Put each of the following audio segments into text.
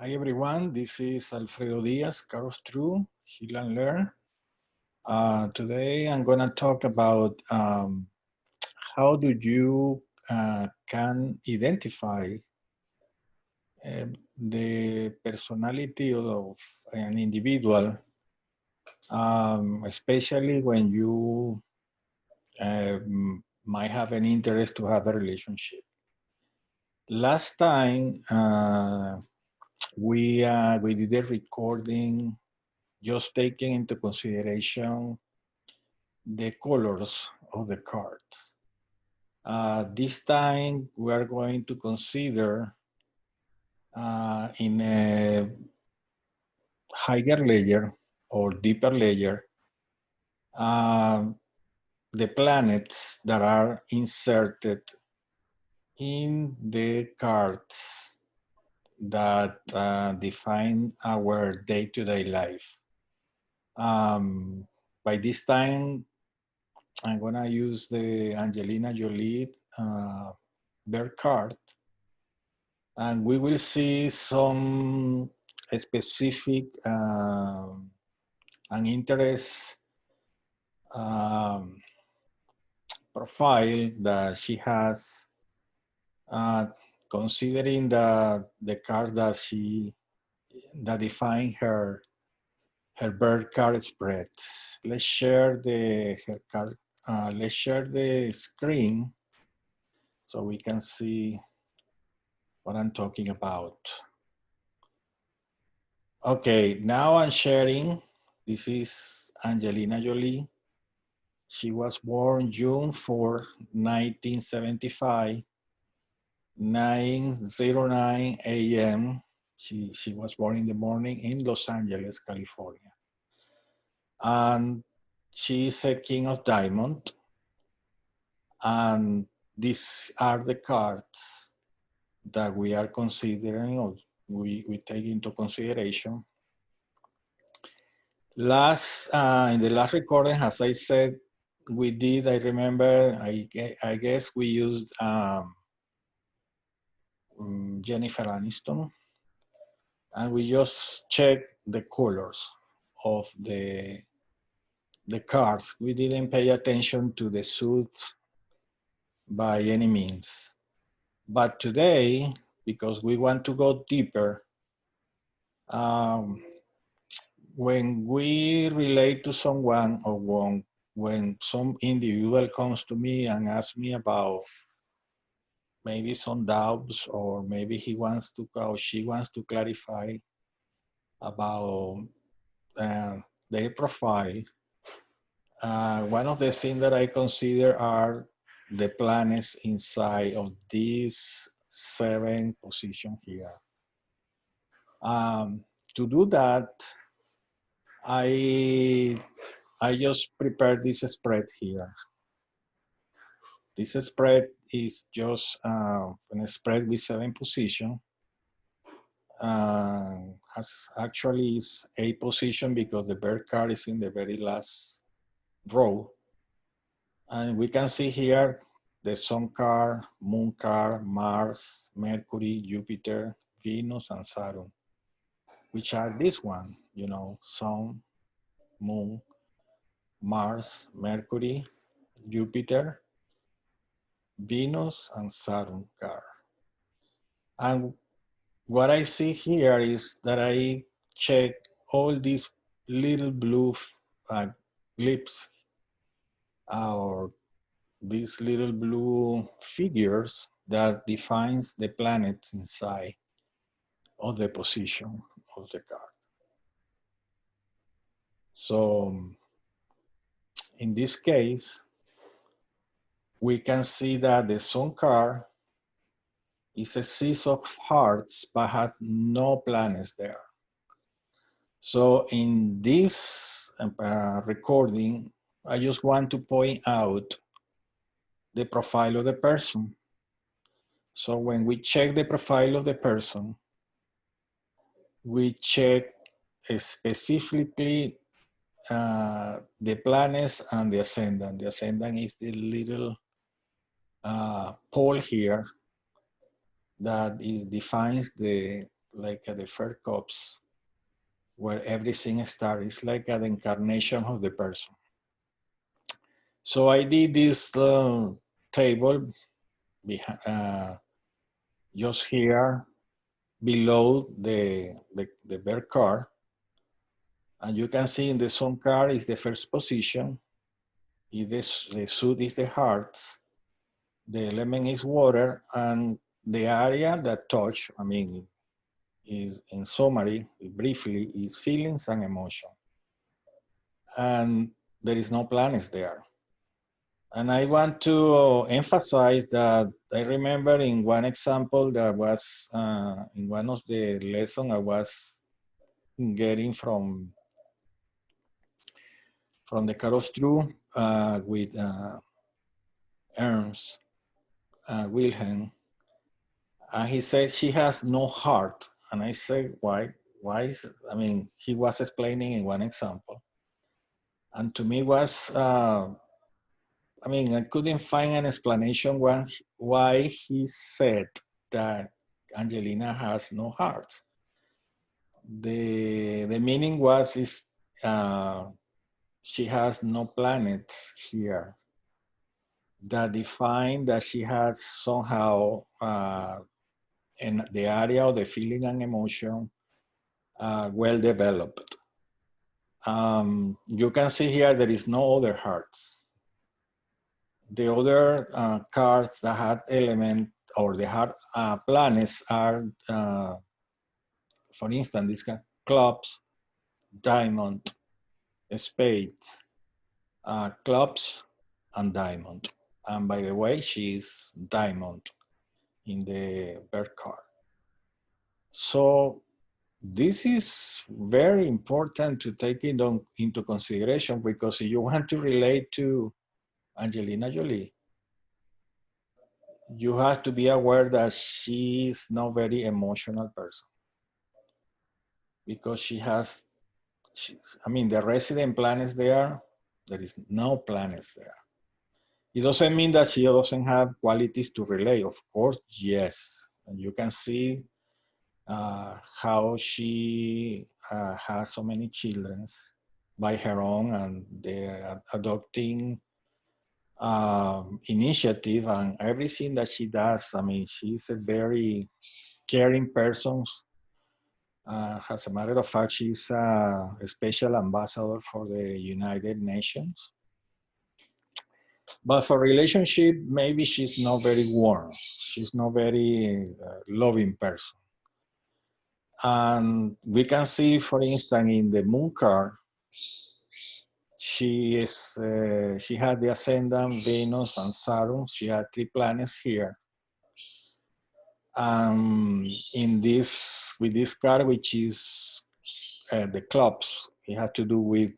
Hi everyone, this is Alfredo Diaz, Carlos True, Heal and Learn. Today I'm going to talk about how do you can identify the personality of an individual, especially when you might have an interest to have a relationship. Last time we did a recording just taking into consideration the colors of the cards. This time we are going to consider in a higher layer or deeper layer the planets that are inserted in the cards that define our day-to-day life. By this time, I'm gonna use the Angelina Jolie bird card, and we will see some specific and interest um, profile that she has, uh, considering the card that define her bird card spreads. Let's share the her card. Let's share the screen so we can see what I'm talking about. Okay, now I'm sharing. This is Angelina Jolie. She was born June 4, 1975, 9:09 a.m. She was born in the morning in Los Angeles, California. And she is a king of diamond. And these are the cards that we are considering, or we take into consideration. In the last recording, as I said, we did, I remember, I guess we used Jennifer Aniston, and we just checked the colors of the cards. We didn't pay attention to the suits by any means. But today, because we want to go deeper, when we relate to someone, or when some individual comes to me and asks me about maybe some doubts, or maybe he wants to, or she wants to clarify about their profile, one of the things that I consider are the planets inside of this 7 position here. To do that, I just prepared this spread here. This spread is just a spread with 7 positions. Actually is 8 position because the bird card is in the very last row. And we can see here the Sun card, Moon card, Mars, Mercury, Jupiter, Venus, and Saturn, which are this one, Sun, Moon, Mars, Mercury, Jupiter, Venus, and Saturn card. And what I see here is that I check all these little blue lips, or these little blue figures that defines the planets inside of the position of the card. So in this case, we can see that the Sun card is a 6 of hearts, but had no planets there. So in this recording, I just want to point out the profile of the person. So when we check the profile of the person, we check specifically the planets and the ascendant. The ascendant is the little pole here that defines the like the first corpse, where everything starts. It's like an incarnation of the person. So I did this table just here below the bear card. And you can see in the sun card is the first position. The suit is the hearts. The element is water, and the area that touch, I mean, is in summary, briefly, is feelings and emotion. And there is no planets there. And I want to emphasize that I remember in one example that was in one of the lessons I was getting from the CoT with Ernst Wilhelm. And he said she has no heart. And I said, why? Why is it? I mean, he was explaining in one example. And to me was, I mean, I couldn't find an explanation why he said that Angelina has no heart. The meaning was is she has no planets here that define that she has somehow in the area of the feeling and emotion well developed. You can see here there is no other hearts. The other cards that had element or the heart planets are, for instance, these clubs, diamond, spades, clubs, and diamond. And by the way, she's diamond in the birth card. So this is very important to take into consideration, because if you want to relate to Angelina Jolie, you have to be aware that she is not very emotional person, because I mean, the resident planets there is no planets there. It doesn't mean that she doesn't have qualities to relate. Of course, yes. And you can see how she has so many children by her own, and the adopting initiative and everything that she does. I mean, she's a very caring person. As a matter of fact, she's a special ambassador for the United Nations. But for relationship, maybe she's not very warm. She's not very loving person. And we can see, for instance, in the moon card, she had the ascendant Venus and Saturn. She had 3 planets here. In this, with this card, which is the clubs, it had to do with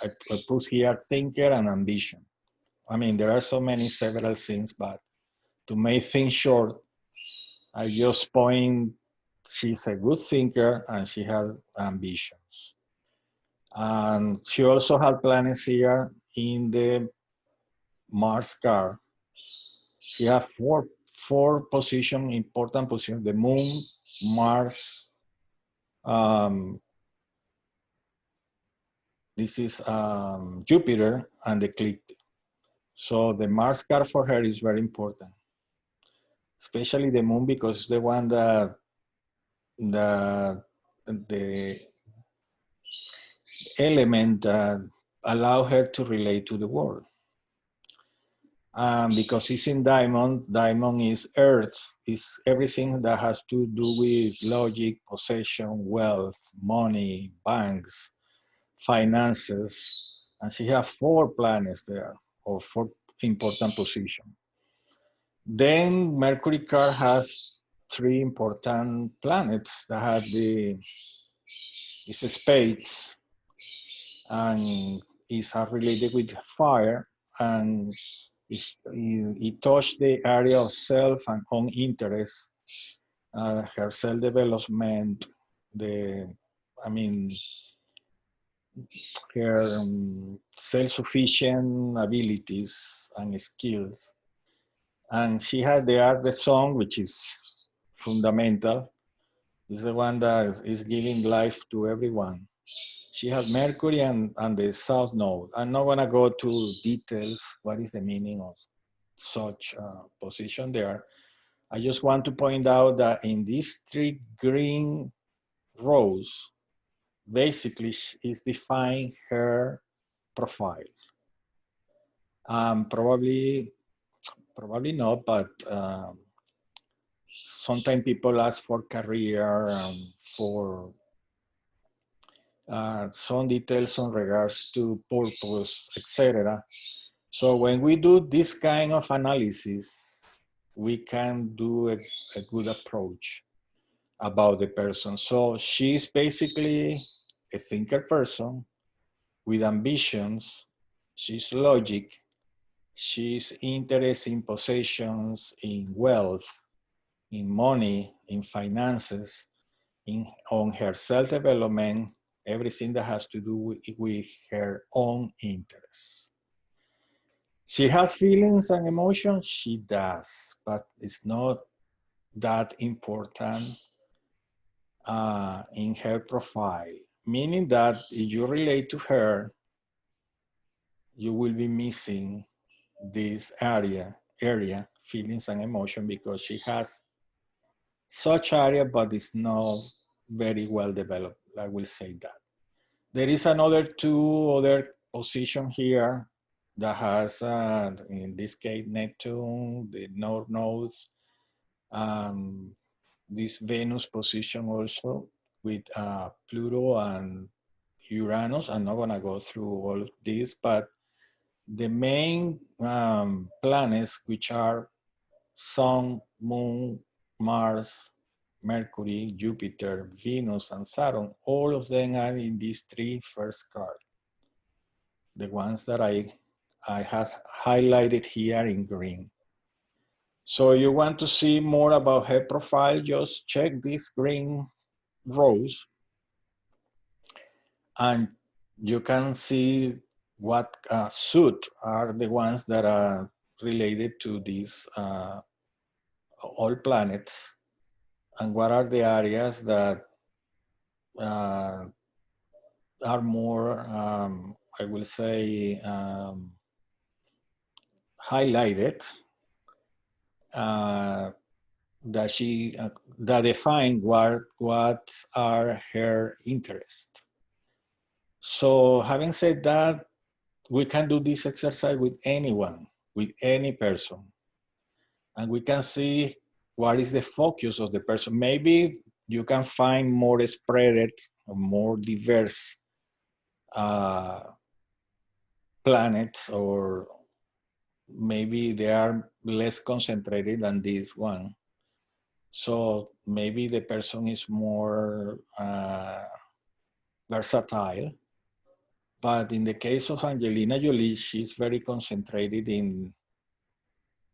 I put here thinker and ambition. I mean, there are so many several things, but to make things short, I just point she's a good thinker and she had ambitions. And she also had planets here in the Mars card. She had four important positions: the Moon, Mars. This is Jupiter and the eclipse. So the Mars card for her is very important, especially the Moon, because it's the one that the element that allow her to relate to the world. Because it's in diamond, diamond is earth, is everything that has to do with logic, possession, wealth, money, banks, finances. And she has 4 planets there, or 4 important positions. Then Mercury card has 3 important planets that have these spades, and is related with fire, and it touched the area of self and own interest, her self-development, I mean, her self-sufficient abilities and skills. And she had the art, the song, which is fundamental. Is the one that is giving life to everyone. She has Mercury and the South Node. I'm not gonna go to details. What is the meaning of such position there? I just want to point out that in these three green rows, basically is defining her profile. Probably not, but sometimes people ask for career, for some details on regards to purpose, etc. So when we do this kind of analysis, we can do a good approach about the person. So she's basically a thinker person with ambitions. She's logic. She's interested in possessions, in wealth, in money, in finances, on her self-development, everything that has to do with her own interests. She has feelings and emotions, she does, but it's not that important in her profile. Meaning that if you relate to her, you will be missing this area, feelings and emotion, because she has such area, but it's not very well developed. I will say that. There is another two other position here that has, in this case, Neptune, the North nodes, this Venus position also with Pluto and Uranus. I'm not gonna go through all of this, but the main planets, which are Sun, Moon, Mars, Mercury, Jupiter, Venus, and Saturn, all of them are in these three first cards. The ones that I have highlighted here in green. So you want to see more about her profile, just check these green rows and you can see what suit are the ones that are related to these all planets, and what are the areas that uh, are more, I will say, highlighted, uh, that she that define what are her interests. So having said that, we can do this exercise with anyone, with any person, and we can see what is the focus of the person. Maybe you can find more spread, more diverse uh, planets, or maybe they are less concentrated than this one. So maybe the person is more versatile. But in the case of Angelina Jolie, she's very concentrated in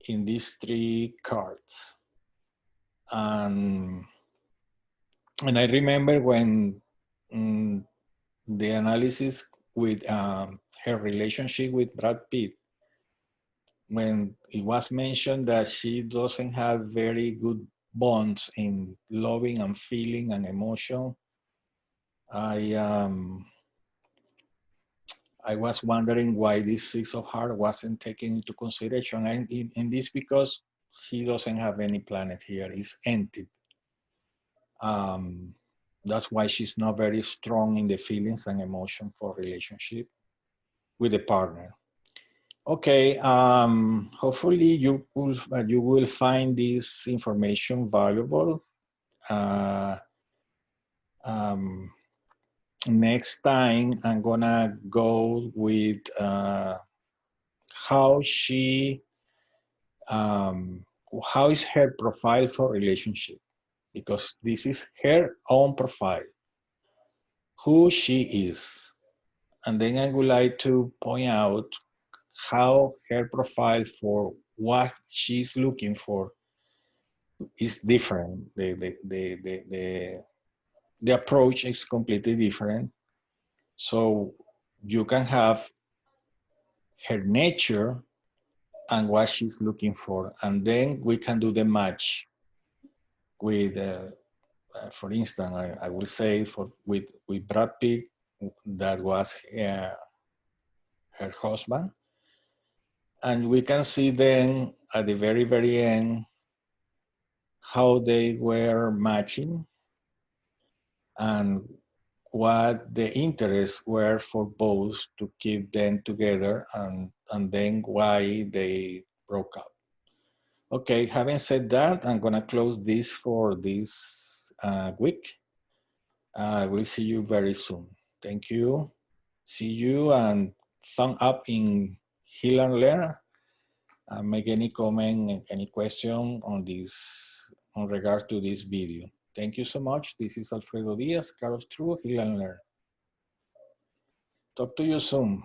these three cards. And I remember when the analysis with her relationship with Brad Pitt, when it was mentioned that she doesn't have very good bonds in loving and feeling and emotion, I was wondering why this Six of Hearts wasn't taken into consideration. And in this, because she doesn't have any planet here, it's empty. That's why she's not very strong in the feelings and emotion for relationship with the partner. Okay, hopefully you will find this information valuable. Uh, um, Next time, I'm gonna go with how she, um, how is her profile for relationship, because this is her own profile, who she is. And then I would like to point out how her profile for what she's looking for is different. The approach is completely different. So you can have her nature and what she's looking for, and then we can do the match with For instance, I will say with Brad Pitt, that was her husband. And we can see then at the very, very end how they were matching and what the interests were for both to keep them together, and then why they broke up. Okay, having said that, I'm gonna close this for this week. I will see you very soon. Thank you. See you, and thumb up in Heal and Learn. Make any comment, any question on this, on regards to this video. Thank you so much. This is Alfredo Diaz, Carlos True, Heal and Learn. Talk to you soon.